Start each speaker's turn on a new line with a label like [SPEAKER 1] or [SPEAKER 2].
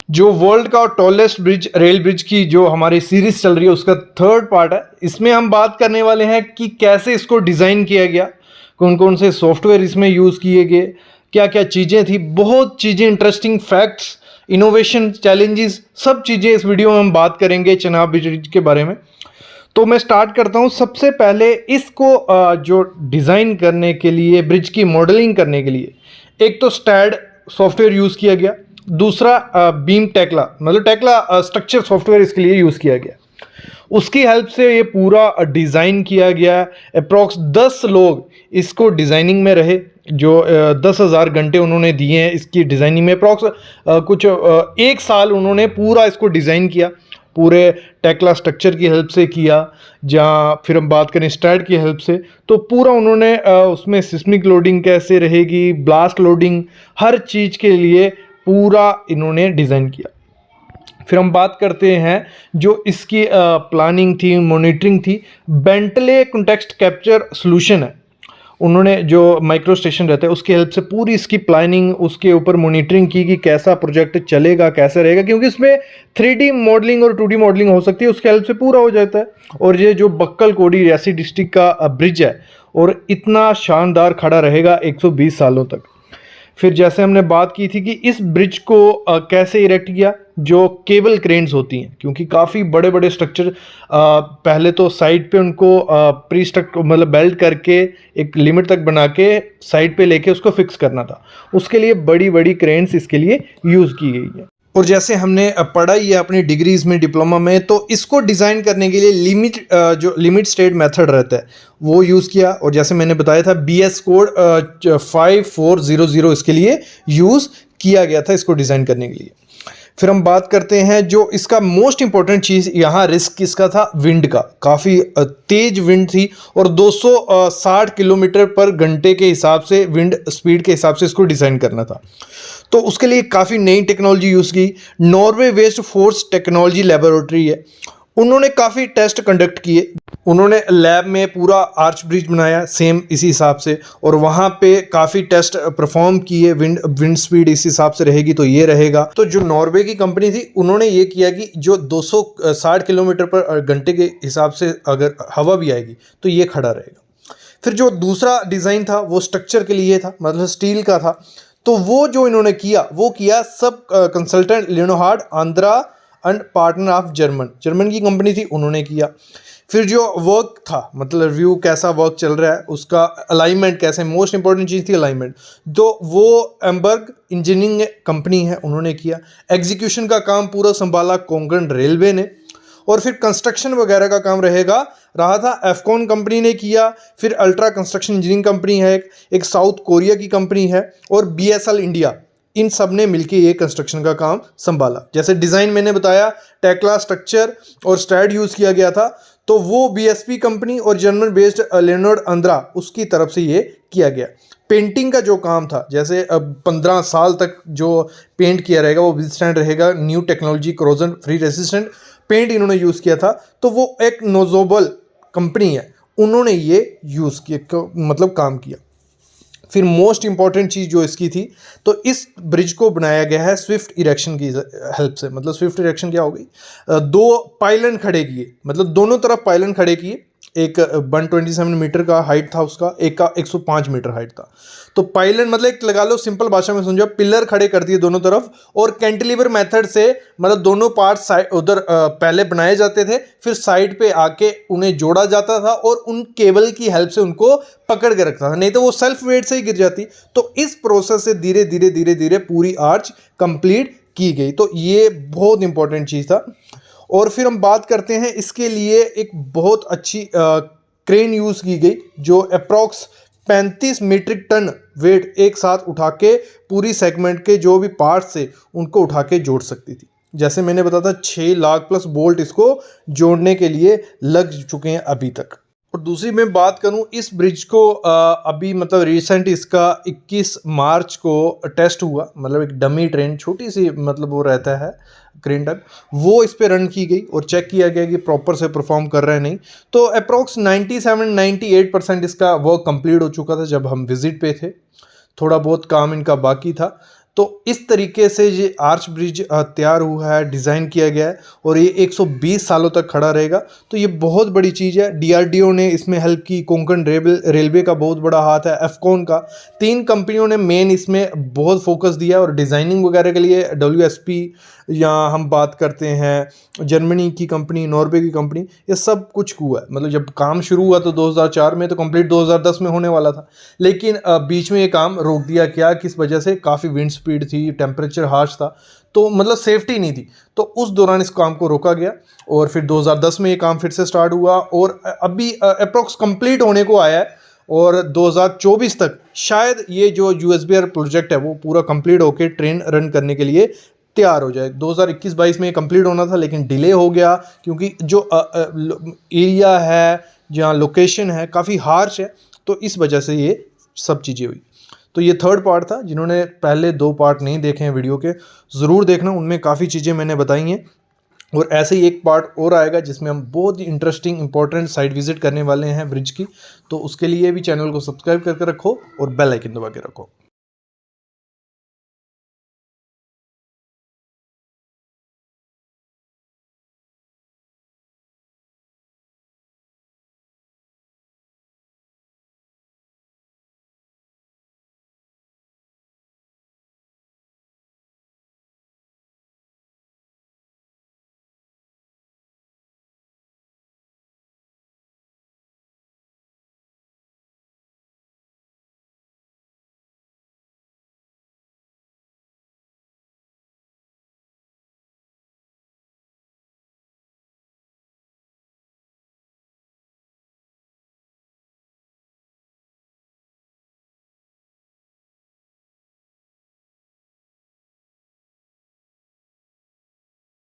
[SPEAKER 1] जो वर्ल्ड का tallest bridge rail bridge की जो हमारी सीरीज चल रही है उसका थर्ड पार्ट है। इसमें हम बात करने वाले हैं कि कैसे इसको डिज़ाइन किया गया, कौन कौन से सॉफ्टवेयर इसमें यूज़ किए गए, क्या क्या चीज़ें थी, बहुत चीज़ें, इंटरेस्टिंग फैक्ट्स, इनोवेशन, चैलेंजेस, सब चीज़ें इस वीडियो में हम बात करेंगे चेनाब ब्रिज के बारे में। तो मैं स्टार्ट करता हूँ। सबसे पहले इसको जो डिज़ाइन करने के लिए, ब्रिज की मॉडलिंग करने के लिए, एक तो स्टैड सॉफ्टवेयर यूज़ किया गया, दूसरा बीम टेक्ला, मतलब टेक्ला स्ट्रक्चर सॉफ्टवेयर इसके लिए यूज़ किया गया। उसकी हेल्प से ये पूरा डिज़ाइन किया गया। अप्रॉक्स 10 लोग इसको डिज़ाइनिंग में रहे, जो 10,000 घंटे उन्होंने दिए हैं इसकी डिज़ाइनिंग में। अप्रॉक्स कुछ 1 साल उन्होंने पूरा इसको डिज़ाइन किया, पूरे टेक्ला स्ट्रक्चर की हेल्प से किया। जहाँ फिर हम बात करें स्टैड की हेल्प से, तो पूरा उन्होंने उसमें सिस्मिक लोडिंग कैसे रहेगी, ब्लास्ट लोडिंग, हर चीज़ के लिए पूरा इन्होंने डिज़ाइन किया। फिर हम बात करते हैं जो इसकी प्लानिंग थी, मॉनिटरिंग थी। बेंटले कॉन्टेक्स्ट कैप्चर सॉल्यूशन है, उन्होंने जो माइक्रो स्टेशन रहता है उसकी हेल्प से पूरी इसकी प्लानिंग, उसके ऊपर मॉनिटरिंग की कि कैसा प्रोजेक्ट चलेगा, कैसा रहेगा, क्योंकि इसमें 3D मॉडलिंग और 2D मॉडलिंग हो सकती है, उसके हेल्प से पूरा हो जाता है। और ये जो बक्कल कोडी रियासी डिस्ट्रिक्ट का ब्रिज है और इतना शानदार खड़ा रहेगा 120 सालों तक। फिर जैसे हमने बात की थी कि इस ब्रिज को कैसे इरेक्ट किया, जो केबल क्रेन्स होती हैं, क्योंकि काफ़ी बड़े बड़े स्ट्रक्चर पहले तो साइड पे उनको प्री स्ट्रक्ट मतलब बेल्ट करके एक लिमिट तक बना के साइड पे लेके उसको फिक्स करना था। उसके लिए बड़ी बड़ी क्रेन्स इसके लिए यूज़ की गई है। और जैसे हमने पढ़ा ही है अपनी डिग्रीज में, डिप्लोमा में, तो इसको डिज़ाइन करने के लिए जो लिमिट स्टेट मेथड रहता है वो यूज़ किया। और जैसे मैंने बताया था BS कोड 5400 इसके लिए यूज़ किया गया था इसको डिज़ाइन करने के लिए। फिर हम बात करते हैं जो इसका मोस्ट इंपॉर्टेंट चीज़ यहाँ रिस्क इसका था, विंड का। काफ़ी तेज विंड थी और 260 किलोमीटर पर घंटे के हिसाब से, विंड स्पीड के हिसाब से इसको डिज़ाइन करना था। तो उसके लिए काफ़ी नई टेक्नोलॉजी यूज़ की। Norway west force technology laboratory है, उन्होंने काफ़ी टेस्ट कंडक्ट किए। उन्होंने लैब में पूरा आर्च ब्रिज बनाया सेम इसी हिसाब से, और वहाँ पे काफ़ी टेस्ट परफॉर्म किए। विंड स्पीड इस हिसाब से रहेगी तो ये रहेगा। तो जो नॉर्वे की कंपनी थी उन्होंने ये किया कि जो 260 किलोमीटर पर घंटे के हिसाब से अगर हवा भी आएगी तो ये खड़ा रहेगा। फिर जो दूसरा डिज़ाइन था वो स्ट्रक्चर के लिए था, मतलब स्टील का था। तो वो जो इन्होंने किया वो किया सब consultant Leonard Andra and partner of German की कंपनी थी, उन्होंने किया। फिर जो वर्क था, मतलब रिव्यू कैसा वर्क चल रहा है, उसका अलाइनमेंट कैसे, मोस्ट इंपॉर्टेंट चीज़ थी अलाइनमेंट, तो वो एम्बर्ग इंजीनियरिंग कंपनी है उन्होंने किया। एग्जीक्यूशन का काम पूरा संभाला कोंकण रेलवे ने। और फिर कंस्ट्रक्शन वगैरह का काम रहा था एफकॉन कंपनी ने किया। फिर अल्ट्रा कंस्ट्रक्शन इंजीनियरिंग कंपनी है, एक साउथ कोरिया की कंपनी है, और BSL इंडिया, इन सब ने मिलकर ये कंस्ट्रक्शन का काम संभाला। जैसे डिज़ाइन मैंने बताया, टेक्ला स्ट्रक्चर और स्टैड यूज़ किया गया था, तो वो BSP कंपनी और जर्मन बेस्ड लियोनार्ड आंद्रा, उसकी तरफ से ये किया गया। पेंटिंग का जो काम था, जैसे अब 15 साल तक जो पेंट किया रहेगा वो विथस्टैंड रहेगा, new technology, corrosion free resistant paint इन्होंने यूज़ किया था। तो वो एक नोजोबल कंपनी है, उन्होंने ये यूज़ किया, मतलब काम किया। फिर मोस्ट इंपॉर्टेंट चीज़ जो इसकी थी, तो इस ब्रिज को बनाया गया है स्विफ्ट इरेक्शन की हेल्प से। मतलब स्विफ्ट इरेक्शन क्या हो गई, 2 पाइलन खड़े किए, मतलब दोनों तरफ पाइलन खड़े किए। एक 127 मीटर का हाइट था उसका, एक का 105 मीटर हाइट था। तो पाइलन मतलब एक लगा लो, सिंपल भाषा में समझो, पिलर खड़े कर दिए दोनों तरफ, और कैंटिलीवर मेथड से, मतलब दोनों पार्ट साइड उधर पहले बनाए जाते थे, फिर साइड पे आके उन्हें जोड़ा जाता था और उन केबल की हेल्प से उनको पकड़ के रखता था, नहीं तो वो सेल्फ वेट से ही गिर जाती। तो इस प्रोसेस से धीरे धीरे धीरे धीरे पूरी आर्च कंप्लीट की गई। तो ये बहुत इंपॉर्टेंट चीज़ था। और फिर हम बात करते हैं, इसके लिए एक बहुत अच्छी क्रेन यूज़ की गई, जो अप्रॉक्स 35 मीट्रिक टन वेट एक साथ उठा के पूरी सेगमेंट के जो भी पार्ट्स थे उनको उठा के जोड़ सकती थी। जैसे मैंने बताया था, 6 लाख प्लस बोल्ट इसको जोड़ने के लिए लग चुके हैं अभी तक। और दूसरी मैं बात करूं, इस ब्रिज को अभी मतलब रिसेंट इसका 21 मार्च को टेस्ट हुआ, मतलब एक डमी ट्रेन छोटी सी, मतलब वो रहता है क्रेन टक, वो इस पे रन की गई और चेक किया गया कि प्रॉपर से परफॉर्म कर रहा है नहीं। तो अप्रॉक्स 97-98% इसका वर्क कंप्लीट हो चुका था जब हम विजिट पे थे। थोड़ा बहुत काम इनका बाकी था। तो इस तरीके से ये आर्च ब्रिज तैयार हुआ है, डिज़ाइन किया गया है और ये 120 सालों तक खड़ा रहेगा। तो ये बहुत बड़ी चीज़ है। DRDO ने इसमें हेल्प की, कोंकण रेलवे का बहुत बड़ा हाथ है, एफकॉन का, 3 कंपनियों ने मेन इसमें बहुत फोकस दिया और डिज़ाइनिंग वगैरह के लिए WSP, या हम बात करते हैं जर्मनी की कंपनी, नॉर्वे की कंपनी, ये सब कुछ हुआ है। मतलब जब काम शुरू हुआ तो 2004 में, तो कंप्लीट 2010 में होने वाला था, लेकिन बीच में ये काम रोक दिया गया। किस वजह से? काफ़ी विंड स्पीड थी, टेम्परेचर हार्श था, तो मतलब सेफ्टी नहीं थी, तो उस दौरान इस काम को रोका गया और फिर 2010 में ये काम फिर से स्टार्ट हुआ और अभी अप्रोक्स कंप्लीट होने को आया है और 2024 तक शायद ये जो USBR प्रोजेक्ट है वो पूरा कंप्लीट होकर ट्रेन रन करने के लिए तैयार हो जाए। 2021-22 में ये कंप्लीट होना था, लेकिन डिले हो गया क्योंकि जो एरिया है, जहाँ लोकेशन है, काफ़ी हार्श है, तो इस वजह से ये सब चीज़ें हुई। तो ये थर्ड पार्ट था। जिन्होंने पहले 2 पार्ट नहीं देखे हैं वीडियो के, ज़रूर देखना, उनमें काफ़ी चीज़ें मैंने बताई हैं। और ऐसे ही एक पार्ट और आएगा जिसमें हम बहुत ही इंटरेस्टिंग इंपॉर्टेंट साइट विजिट करने वाले हैं ब्रिज की, तो उसके लिए भी चैनल को सब्सक्राइब करके रखो और बेल आइकन दबा के रखो।